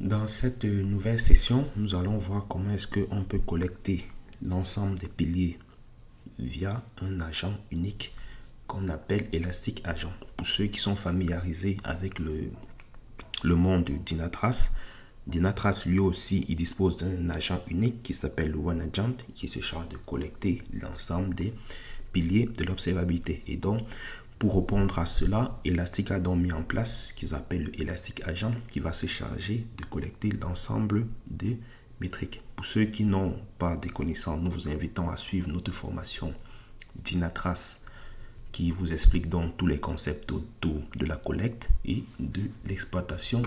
Dans cette nouvelle session, nous allons voir comment est-ce qu'on peut collecter l'ensemble des piliers via un agent unique qu'on appelle Elastic Agent. Pour ceux qui sont familiarisés avec le monde de Dynatrace, Dynatrace lui aussi, il dispose d'un agent unique qui s'appelle One Agent qui se charge de collecter l'ensemble des piliers de l'observabilité. Et donc, pour répondre à cela, Elastic a donc mis en place ce qu'ils appellent le Elastic Agent qui va se charger de collecter l'ensemble des métriques. Pour ceux qui n'ont pas de connaissances, nous vous invitons à suivre notre formation Dynatrace qui vous explique donc tous les concepts autour de la collecte et de l'exploitation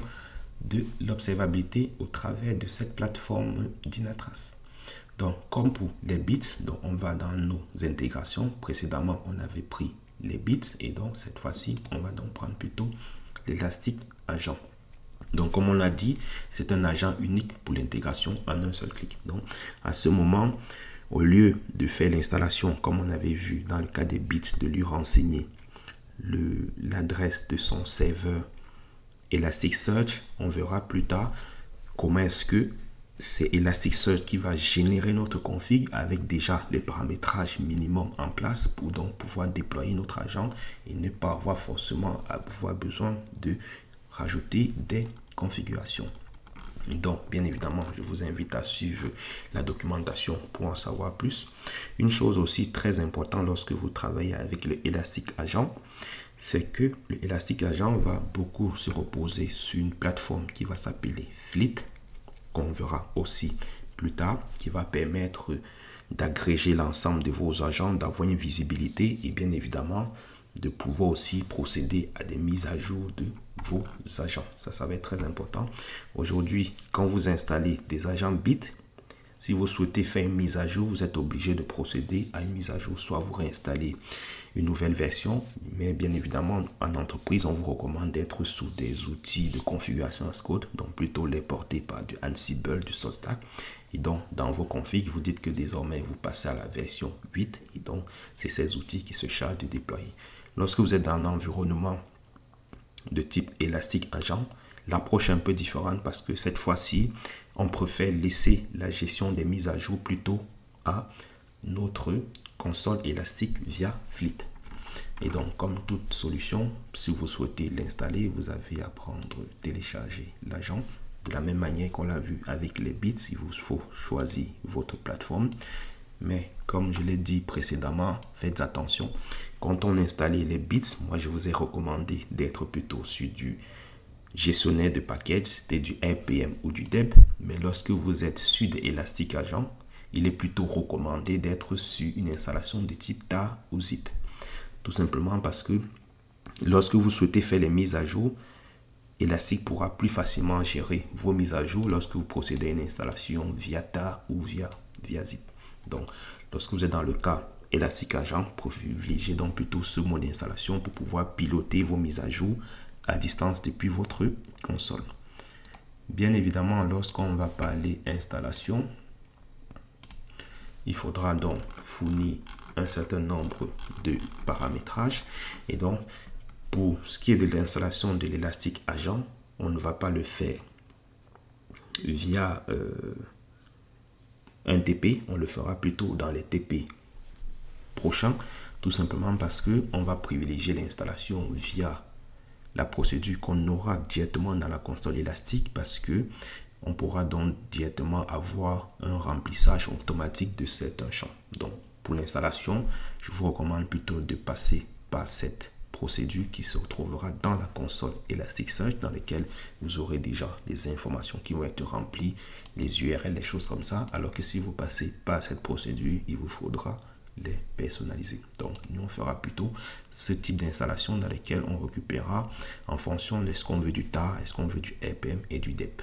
de l'observabilité au travers de cette plateforme Dynatrace. Donc, comme pour les bits, donc on va dans nos intégrations. Précédemment, on avait pris les bits et donc cette fois-ci, on va donc prendre plutôt l'Elastic Agent. Donc, comme on l'a dit, c'est un agent unique pour l'intégration en un seul clic. Donc, à ce moment, au lieu de faire l'installation, comme on avait vu dans le cas des bits, de lui renseigner l'adresse de son serveur Elasticsearch, on verra plus tard comment est-ce que c'est Elasticsearch qui va générer notre config avec déjà les paramétrages minimum en place pour donc pouvoir déployer notre agent et ne pas avoir forcément besoin de rajouter des configurations. Donc, bien évidemment, je vous invite à suivre la documentation pour en savoir plus. Une chose aussi très importante lorsque vous travaillez avec le Elastic Agent, c'est que le Elastic Agent va beaucoup se reposer sur une plateforme qui va s'appeler Fleet, qu'on verra aussi plus tard, qui va permettre d'agréger l'ensemble de vos agents, d'avoir une visibilité et bien évidemment de pouvoir aussi procéder à des mises à jour de vos agents. Ça va être très important. Aujourd'hui, quand vous installez des agents Bit, si vous souhaitez faire une mise à jour, vous êtes obligé de procéder à une mise à jour. Soit vous réinstallez une nouvelle version, mais bien évidemment, en entreprise, on vous recommande d'être sous des outils de configuration as code, donc plutôt les porter par du Ansible, du SourceStack. Et donc, dans vos configs, vous dites que désormais, vous passez à la version 8. Et donc, c'est ces outils qui se chargent de déployer. Lorsque vous êtes dans un environnement de type Elastic Agent, l'approche est un peu différente parce que cette fois-ci, on préfère laisser la gestion des mises à jour plutôt à notre console élastique via Fleet. Et donc, comme toute solution, si vous souhaitez l'installer, vous avez à télécharger l'agent. De la même manière qu'on l'a vu avec les bits, il vous faut choisir votre plateforme. Mais comme je l'ai dit précédemment, faites attention. Quand on installe les bits, moi je vous ai recommandé d'être plutôt sur du gestionnaire de package, c'était du RPM ou du DEP. Mais lorsque vous êtes sur des Elastic Agent, il est plutôt recommandé d'être sur une installation de type tar ou zip. Tout simplement parce que lorsque vous souhaitez faire les mises à jour, Elastic pourra plus facilement gérer vos mises à jour lorsque vous procédez à une installation via tar ou via zip. Donc, lorsque vous êtes dans le cas Elastic Agent, privilégiez donc plutôt ce mode d'installation pour pouvoir piloter vos mises à jour à distance depuis votre console. Bien évidemment, lorsqu'on va parler installation, il faudra donc fournir un certain nombre de paramétrages. Et donc, pour ce qui est de l'installation de l'Elastic Agent, on ne va pas le faire via un TP, on le fera plutôt dans les TP prochains, tout simplement parce que on va privilégier l'installation via la procédure qu'on aura directement dans la console élastique parce que on pourra donc directement avoir un remplissage automatique de certains champs. Donc, pour l'installation, je vous recommande plutôt de passer par cette procédure qui se retrouvera dans la console Elasticsearch dans laquelle vous aurez déjà les informations qui vont être remplies, les URL, les choses comme ça. Alors que si vous passez par cette procédure, il vous faudra les personnaliser. Donc, nous, on fera plutôt ce type d'installation dans lequel on récupérera en fonction de ce qu'on veut du tar, est-ce qu'on veut du RPM et du DEP.